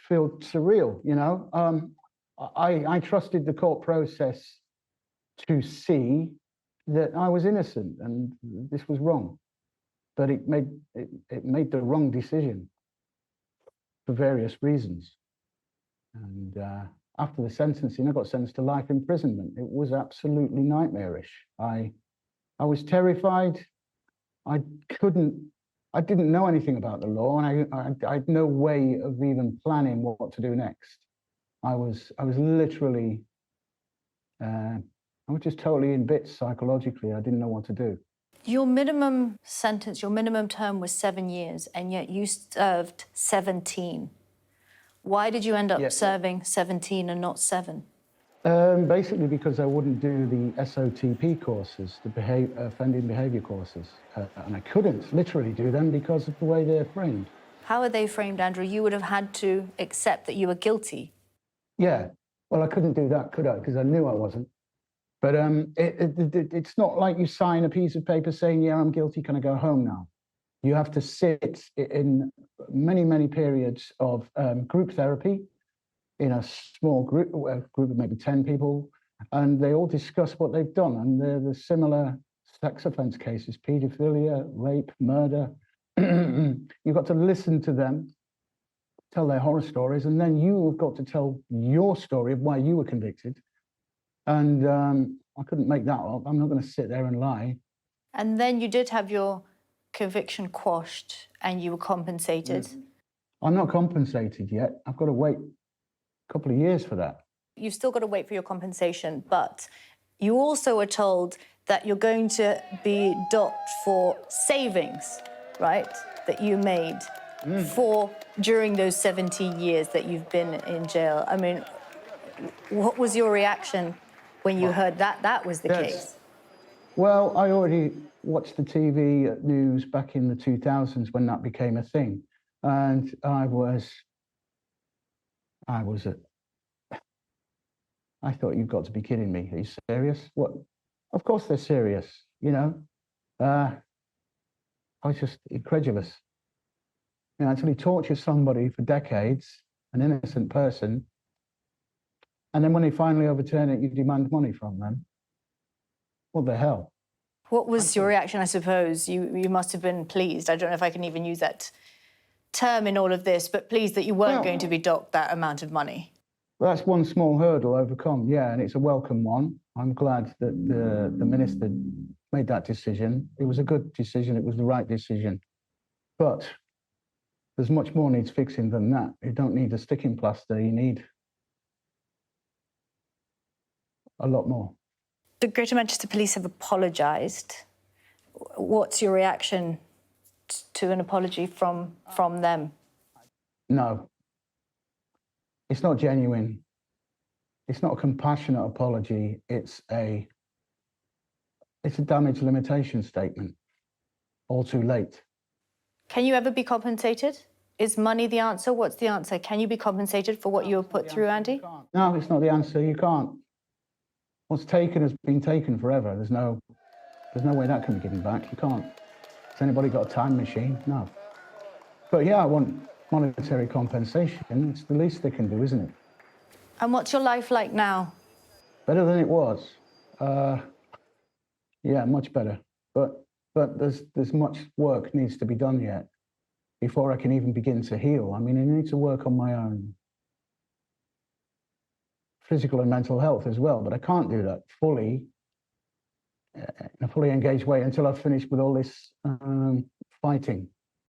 feel surreal, you know. I trusted the court process to see that I was innocent and this was wrong, but it made the wrong decision for various reasons. And after the sentencing, I got sentenced to life imprisonment. It was absolutely nightmarish. I was terrified. I didn't know anything about the law, and I had no way of even planning what to do next. I was literally, I was just totally in bits psychologically. I didn't know what to do. Your minimum sentence, your minimum term was 7 years, and yet you served 17. Why did you end up serving 17 and not 7? Basically because I wouldn't do the SOTP courses, the offending behaviour courses. And I couldn't literally do them because of the way they're framed. How are they framed, Andrew? You would have had to accept that you were guilty. Yeah, well, I couldn't do that, could I? Because I knew I wasn't. But it's not like you sign a piece of paper saying, yeah, I'm guilty, can I go home now? You have to sit in many, many periods of group therapy in a small group of maybe 10 people, and they all discuss what they've done. And the similar sex offence cases, paedophilia, rape, murder. You've got to listen to them, tell their horror stories, and then you've got to tell your story of why you were convicted. And I couldn't make that up. I'm not going to sit there and lie. And then you did have your conviction quashed and you were compensated. I'm not compensated yet. I've got to wait a couple of years for that. You've still got to wait for your compensation, but you also were told that you're going to be docked for savings, right, that you made for during those 17 years that you've been in jail. I mean, what was your reaction when you heard that that was the case? Well, I already watched the TV news back in the 2000s when that became a thing. And I thought, you've got to be kidding me. Are you serious? What? Of course they're serious, you know. I was just incredulous. You know, until you torture somebody for decades, an innocent person, and then when they finally overturn it, you demand money from them. What the hell? What was your reaction, I suppose? You must have been pleased. I don't know if I can even use that term in all of this, but pleased that you weren't going to be docked that amount of money. Well, that's one small hurdle overcome, yeah, and it's a welcome one. I'm glad that the minister made that decision. It was a good decision. It was the right decision. But there's much more needs fixing than that. You don't need a sticking plaster. You need a lot more. The Greater Manchester Police have apologised. What's your reaction to an apology from them? No. It's not genuine. It's not a compassionate apology. It's a damage limitation statement. All too late. Can you ever be compensated? Is money the answer? What's the answer? Can you be compensated for what you were put through, Andy? No, it's not the answer. You can't. What's taken has been taken forever. There's no way that can be given back. You can't. Has anybody got a time machine? No. But yeah, I want monetary compensation. It's the least they can do, isn't it? And what's your life like now? Better than it was. Yeah, much better. But there's much work needs to be done yet before I can even begin to heal. I mean, I need to work on my own physical and mental health as well, but I can't do that fully in a fully engaged way until I've finished with all this fighting.